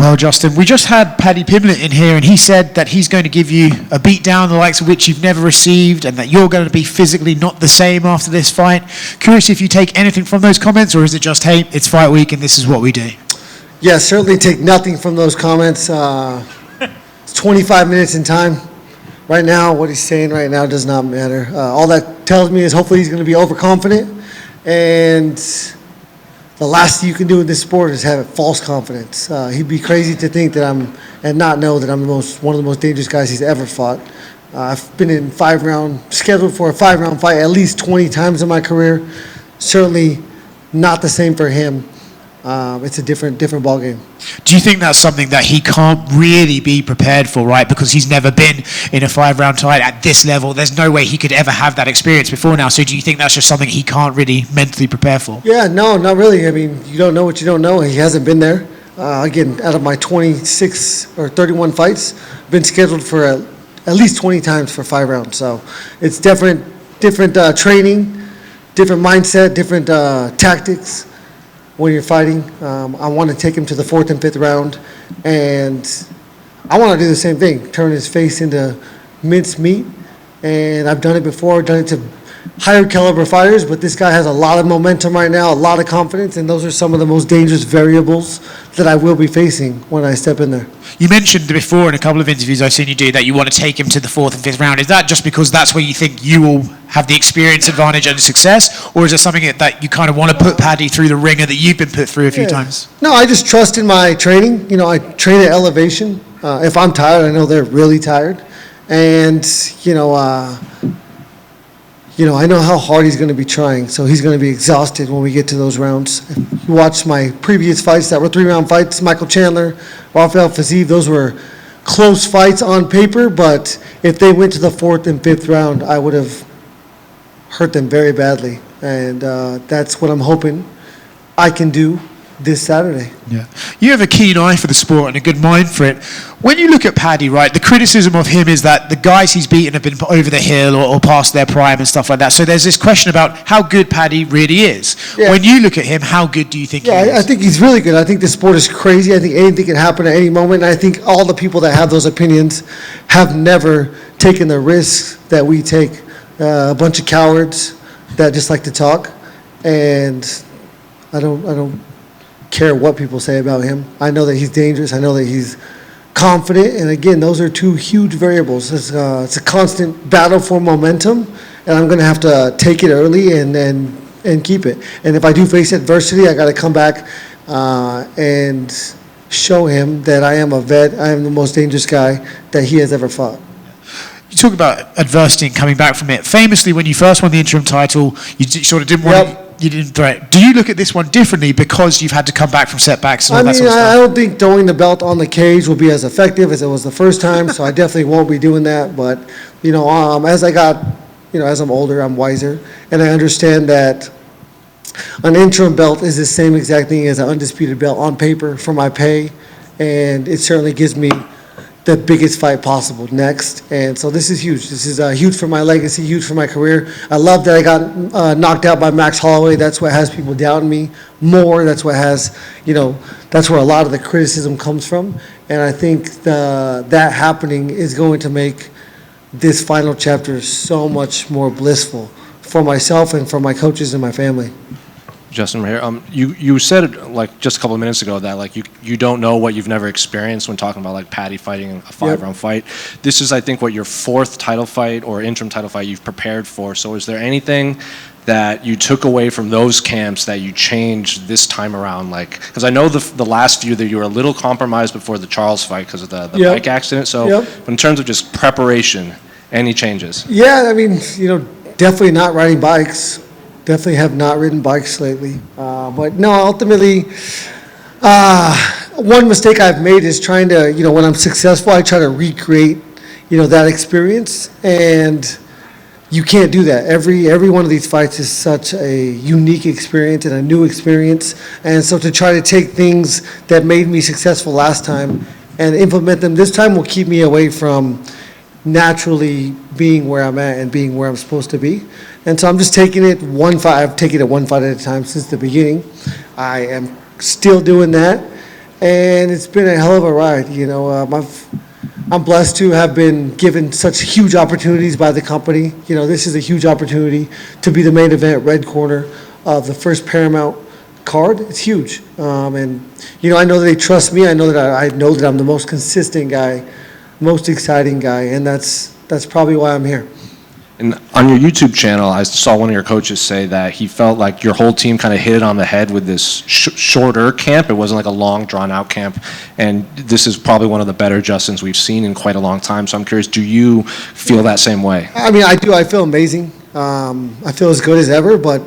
Well, Justin, we just had Paddy Pimblett in here, and he said that he's going to give you a beatdown the likes of which you've never received, and that you're going to be physically not the same after this fight. Curious if you take anything from those comments, or is it just, hey, it's fight week and this is what we do? Yeah, certainly take nothing from those comments. It's 25 minutes in time. Right now, what he's saying right now does not matter. All that tells me is hopefully he's going to be overconfident, and the last thing you can do in this sport is have false confidence. He'd be crazy to think that and not know that I'm one of the most dangerous guys he's ever fought. I've been in scheduled for a 5-round fight at least 20 times in my career. Certainly not the same for him. It's a different ballgame. Do you think that's something that he can't really be prepared for, right? Because he's never been in a 5-round fight at this level. There's no way he could ever have that experience before now. So do you think that's just something he can't really mentally prepare for? Yeah, no, not really. I mean, you don't know what you don't know. He hasn't been there. Again, out of my 26 or 31 fights, I've been scheduled for at least 20 times for 5 rounds. So it's different training, different mindset, different tactics. When you're fighting, I want to take him to the 4th and 5th round, and I want to do the same thing, turn his face into minced meat, and I've done it before, done it to higher caliber fighters, but this guy has a lot of momentum right now, a lot of confidence, and those are some of the most dangerous variables that I will be facing when I step in there. You mentioned before in a couple of interviews I've seen you do that you want to take him to the 4th and 5th round. Is that just because that's where you think you will have the experience advantage and success, or is it something that you kind of want to put Paddy through the ringer that you've been put through a few times? No, I just trust in my training. You know, I train at elevation. If I'm tired, I know they're really tired, and I know how hard he's going to be trying, so he's going to be exhausted when we get to those rounds. If you watch my previous fights that were 3-round fights, Michael Chandler, Rafael Fiziev, those were close fights on paper, but if they went to the 4th and 5th round, I would have hurt them very badly, and that's what I'm hoping I can do this Saturday. Yeah, you have a keen eye for the sport and a good mind for it. When you look at Paddy, right, the criticism of him is that the guys he's beaten have been over the hill or past their prime and stuff like that. So there's this question about how good Paddy really is. Yeah. When you look at him, how good do you think he is? I think he's really good. I think the sport is crazy. I think anything can happen at any moment. And I think all the people that have those opinions have never taken the risks that we take. A bunch of cowards that just like to talk, and I don't care what people say about him. I know that he's dangerous. I know that he's confident, and again, those are two huge variables. It's a constant battle for momentum, and I'm going to have to take it early and keep it. And if I do face adversity, I got to come back and show him that I am a vet. I am the most dangerous guy that he has ever fought. You talk about adversity and coming back from it. Famously, when you first won the interim title, you sort of didn't want you didn't threat. Do you look at this one differently because you've had to come back from setbacks and all that sort of stuff? I don't think throwing the belt on the cage will be as effective as it was the first time, so I definitely won't be doing that. But, as I'm older, I'm wiser, and I understand that an interim belt is the same exact thing as an undisputed belt on paper for my pay, and it certainly gives me the biggest fight possible next. And so this is huge. This is huge for my legacy, huge for my career. I love that I got knocked out by Max Holloway. That's what has people doubting me more. That's what has, that's where a lot of the criticism comes from. And I think that happening is going to make this final chapter so much more blissful for myself and for my coaches and my family. Justin, right here. You said like just a couple of minutes ago that you don't know what you've never experienced when talking about Paddy fighting a 5-round fight. This is, I think, what your 4th title fight or interim title fight you've prepared for. So is there anything that you took away from those camps that you changed this time around? Because I know the last few that you were a little compromised before the Charles fight because of the bike accident. So in terms of just preparation, any changes? Yeah, definitely not riding bikes. Definitely have not ridden bikes lately. But no, ultimately, one mistake I've made is trying to, when I'm successful, I try to recreate, that experience. And you can't do that. Every one of these fights is such a unique experience and a new experience. And so to try to take things that made me successful last time and implement them this time will keep me away from naturally being where I'm at and being where I'm supposed to be. And so I'm just taking it I've taken it one fight at a time since the beginning. I am still doing that. and it's been a hell of a ride. You know, I'm blessed to have been given such huge opportunities by the company. You know, this is a huge opportunity to be the main event red corner of the first Paramount card. It's huge, and you know, I know that they trust me. I know that I'm the most consistent guy, most exciting guy, and that's probably why I'm here. And on your YouTube channel, I saw one of your coaches say that he felt like your whole team kind of hit it on the head with this shorter camp. It wasn't like a long, drawn-out camp. And this is probably one of the better Justins we've seen in quite a long time. So I'm curious, do you feel that same way? I mean, I do. I feel amazing. I feel as good as ever, but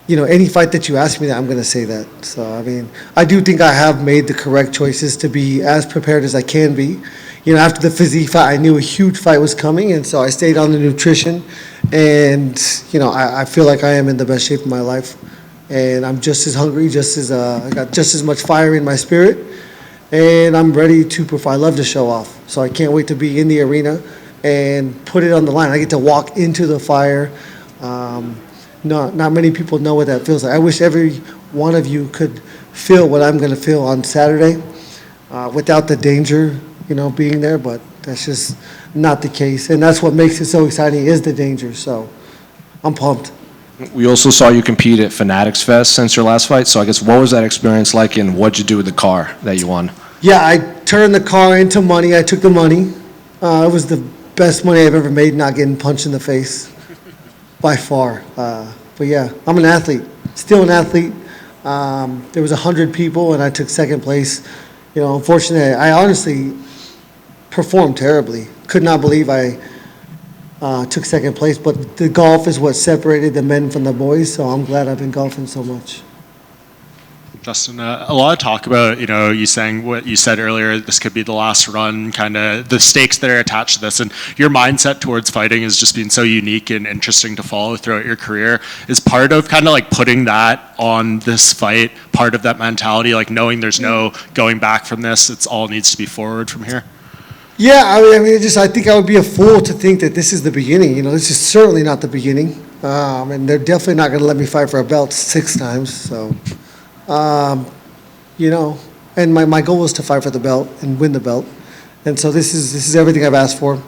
you know, any fight that you ask me that, I'm going to say that. So, I mean, I do think I have made the correct choices to be as prepared as I can be. You know, after the physique fight, I knew a huge fight was coming, and so I stayed on the nutrition. And, you know, I feel like I am in the best shape of my life. And I'm just as hungry, I got just as much fire in my spirit. And I'm ready to perform. I love to show off. So I can't wait to be in the arena and put it on the line. I get to walk into the fire. Not many people know what that feels like. I wish every one of you could feel what I'm going to feel on Saturday without the danger, you know, being there, but that's just not the case. And that's what makes it so exciting is the danger. So I'm pumped. We also saw you compete at Fanatics Fest since your last fight. So I guess what was that experience like, and what'd you do with the car that you won? Yeah, I turned the car into money. I took the money. It was the best money I've ever made not getting punched in the face. By far. But yeah, I'm an athlete, still an athlete. There was 100 people and I took second place. You know, unfortunately, I honestly performed terribly. Could not believe I took second place, but the golf is what separated the men from the boys, so I'm glad I've been golfing so much. Justin, a lot of talk about, you know, you saying what you said earlier, this could be the last run, kind of the stakes that are attached to this, and your mindset towards fighting has just been so unique and interesting to follow throughout your career. Is part of kind of like putting that on this fight, part of that mentality, like knowing there's no going back from this, it's all needs to be forward from here? Yeah, I mean, I think I would be a fool to think that this is the beginning. You know, this is certainly not the beginning, and they're definitely not going to let me fight for a belt 6 times, so... you know, and my goal was to fight for the belt and win the belt, and so this is everything I've asked for.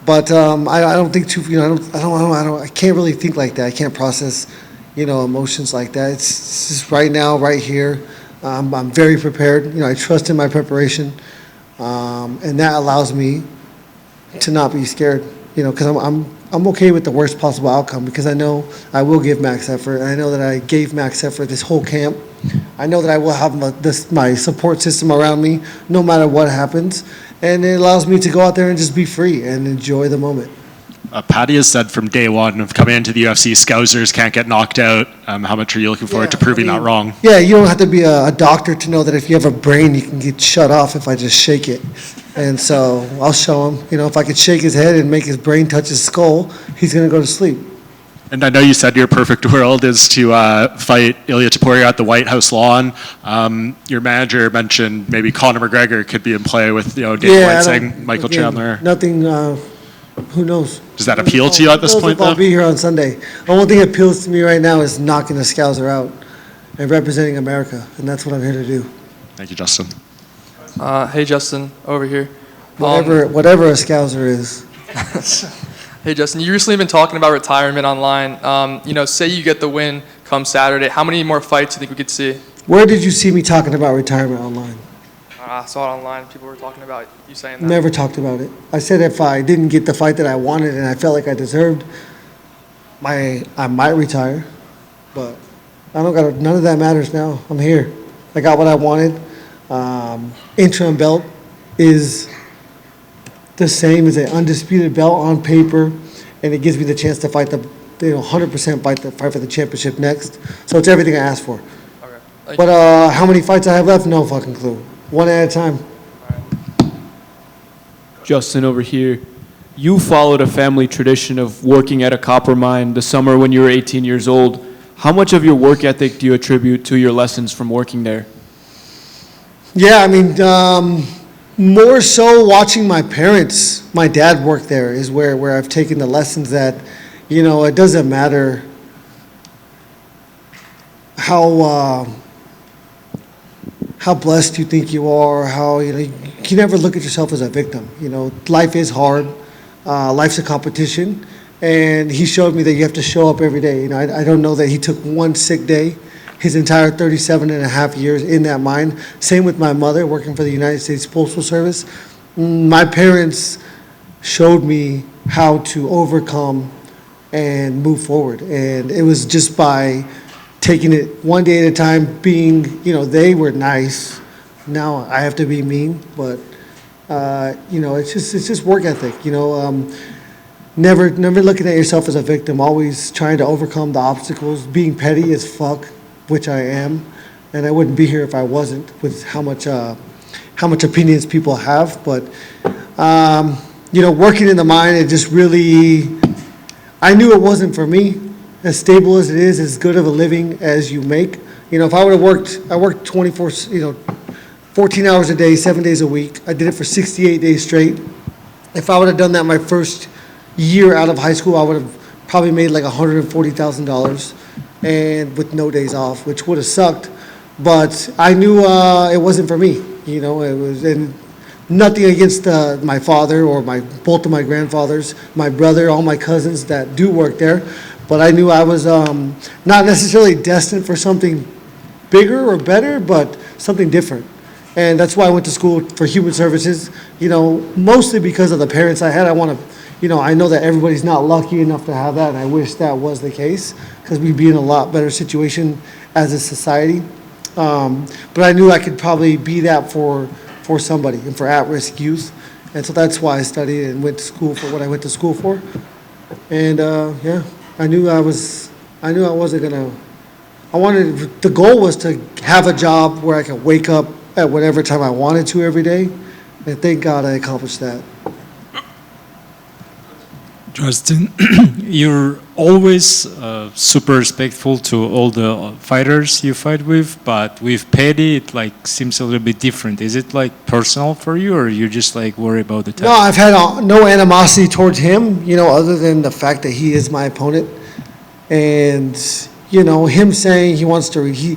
But I don't think too. You know, I can't really think like that. I can't process, you know, emotions like that. It's just right now, right here. I'm very prepared. You know, I trust in my preparation, and that allows me to not be scared. You know, because I'm okay with the worst possible outcome because I know I will give max effort, and I know that I gave max effort this whole camp. I know that I will have my support system around me no matter what happens, and it allows me to go out there and just be free and enjoy the moment. Paddy has said from day one of coming into the UFC, Scousers can't get knocked out. How much are you looking forward to proving that wrong? Yeah, you don't have to be a doctor to know that if you have a brain, you can get shut off if I just shake it. And so I'll show him, you know, if I could shake his head and make his brain touch his skull, he's going to go to sleep. And I know you said your perfect world is to fight Ilia Topuria at the White House lawn. Your manager mentioned maybe Conor McGregor could be in play with, you know, Dana White saying Michael Chandler. Nothing, who knows? Does that appeal to you at this point, though? I'll be here on Sunday. The only thing that appeals to me right now is knocking the Scouser out and representing America, and that's what I'm here to do. Thank you, Justin. Hey, Justin, over here. Whatever a Scouser is. Hey, Justin, you recently been talking about retirement online. You know, say you get the win come Saturday. How many more fights do you think we could see? Where did you see me talking about retirement online? I saw it online. People were talking about you saying that. Never talked about it. I said if I didn't get the fight that I wanted and I felt like I deserved, I might retire. But I don't got none of that matters now. I'm here. I got what I wanted. Interim belt is the same as an undisputed belt on paper, and it gives me the chance to fight 100% fight for the championship next. So it's everything I asked for. Okay. But how many fights I have left? No fucking clue. One at a time. Justin, over here. You followed a family tradition of working at a copper mine the summer when you were 18 years old. How much of your work ethic do you attribute to your lessons from working there? Yeah, I mean, more so watching my parents, my dad work there is where I've taken the lessons that, you know, it doesn't matter how how blessed you think you are, how, you can never look at yourself as a victim. Life is hard. Life's a competition. And he showed me that you have to show up every day. I don't know that he took one sick day his entire 37 and a half years in that mine. Same with my mother working for the United States Postal Service. My parents showed me how to overcome and move forward. And it was just by taking it one day at a time, being, they were nice. Now I have to be mean, but, it's just work ethic, Never looking at yourself as a victim, always trying to overcome the obstacles, being petty as fuck, which I am, and I wouldn't be here if I wasn't, with how much opinions people have. But working in the mine, it just really, I knew it wasn't for me. As stable as it is, as good of a living as you make. If I would have worked, I worked 14 hours a day, 7 days a week. I did it for 68 days straight. If I would have done that my first year out of high school, I would have probably made like $140,000 and with no days off, which would have sucked. But I knew it wasn't for me. It was, and nothing against my father or both of my grandfathers, my brother, all my cousins that do work there. But I knew I was not necessarily destined for something bigger or better, but something different. And that's why I went to school for human services, mostly because of the parents I had. I know that everybody's not lucky enough to have that, and I wish that was the case, because we'd be in a lot better situation as a society. But I knew I could probably be that for somebody and for at-risk youth. And so that's why I studied and went to school for what I went to school for. And I knew I wasn't gonna. The goal was to have a job where I could wake up at whatever time I wanted to every day, and thank God I accomplished that. Justin, you're always super respectful to all the fighters you fight with, but with Paddy, it seems a little bit different. Is it personal for you, or you just worry about the time? No, I've had no animosity towards him, other than the fact that he is my opponent, and him saying he wants to.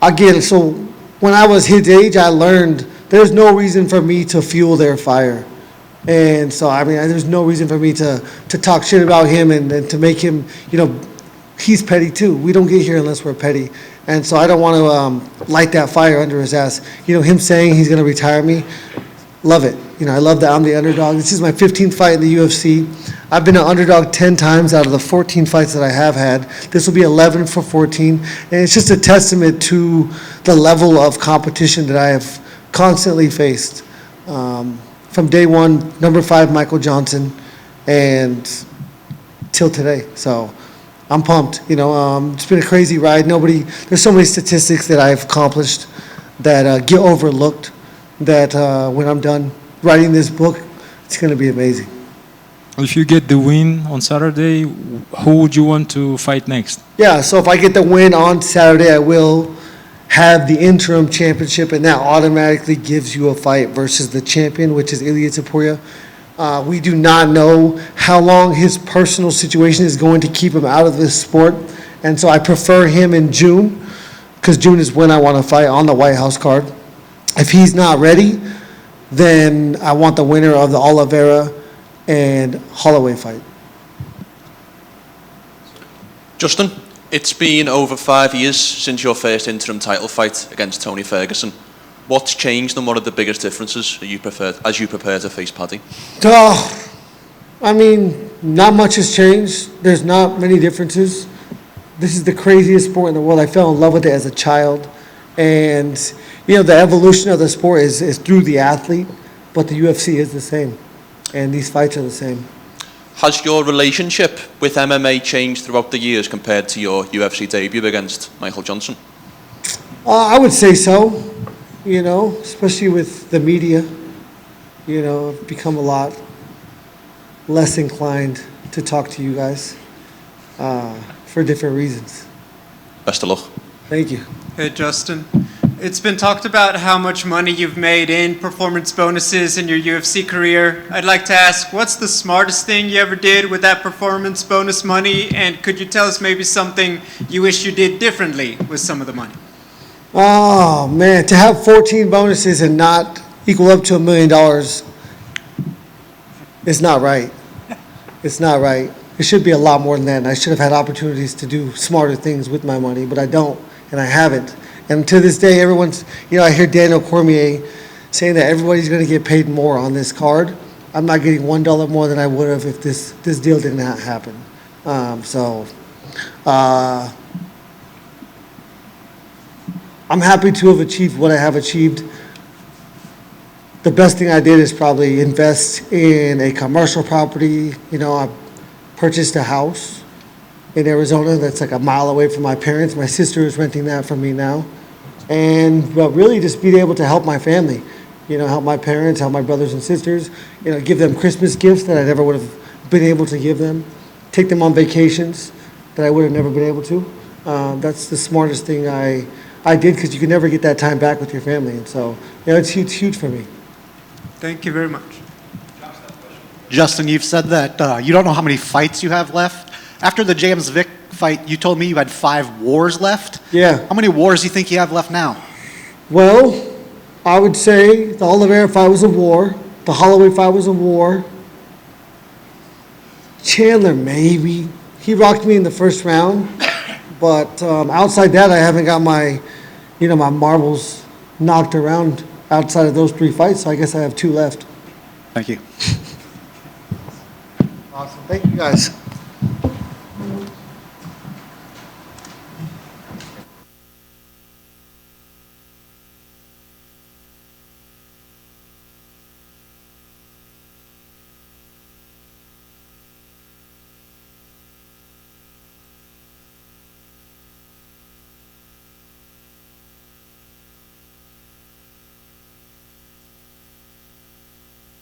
Again, so when I was his age, I learned there's no reason for me to fuel their fire. And so, there's no reason for me to talk shit about him and to make him, he's petty too. We don't get here unless we're petty. And so I don't want to light that fire under his ass. Him saying he's going to retire me, love it. I love that I'm the underdog. This is my 15th fight in the UFC. I've been an underdog 10 times out of the 14 fights that I have had. This will be 11 for 14. And it's just a testament to the level of competition that I have constantly faced. From day one, number 5 Michael Johnson, and till today. So I'm pumped. It's been a crazy ride. There's so many statistics that I've accomplished that get overlooked, that when I'm done writing this book, it's going to be amazing. If you get the win on Saturday, who would you want to fight next? Yeah, so if I get the win on Saturday, I will have the interim championship, and that automatically gives you a fight versus the champion, which is Ilia Topuria. We do not know how long his personal situation is going to keep him out of this sport, and so I prefer him in June, because June is when I want to fight on the White House card. If he's not ready, then I want the winner of the Oliveira and Holloway fight. Justin, it's been over 5 years since your first interim title fight against Tony Ferguson. What's changed, and what are the biggest differences as you prepare to face Paddy? Not much has changed. There's not many differences. This is the craziest sport in the world. I fell in love with it as a child. And, the evolution of the sport is through the athlete, but the UFC is the same. And these fights are the same. Has your relationship with MMA changed throughout the years compared to your UFC debut against Michael Johnson? I would say so, especially with the media. I've become a lot less inclined to talk to you guys for different reasons. Best of luck. Thank you. Hey, Justin. It's been talked about how much money you've made in performance bonuses in your UFC career. I'd like to ask, what's the smartest thing you ever did with that performance bonus money? And could you tell us maybe something you wish you did differently with some of the money? Oh, man, to have 14 bonuses and not equal up to $1 million is not right. It's not right. It should be a lot more than that, and I should have had opportunities to do smarter things with my money, but I don't, and I haven't. And to this day, everyone's, I hear Daniel Cormier saying that everybody's going to get paid more on this card. I'm not getting $1 more than I would have if this deal did not happen. I'm happy to have achieved what I have achieved. The best thing I did is probably invest in a commercial property. I purchased a house in Arizona that's like a mile away from my parents. My sister is renting that from me now. But really just being able to help my family, help my parents, help my brothers and sisters, give them Christmas gifts that I never would have been able to give them, take them on vacations that I would have never been able to. That's the smartest thing I did, because you can never get that time back with your family. And so, it's huge for me. Thank you very much. Justin, you've said that you don't know how many fights you have left. After the James Vick fight, you told me you had 5 wars left. Yeah. How many wars do you think you have left now? Well, I would say the Oliveira fight was a war. The Holloway fight was a war. Chandler, maybe. He rocked me in the first round. But outside that, I haven't got my marbles knocked around outside of those 3 fights. So I guess I have 2 left. Thank you. Awesome. Thank you, guys.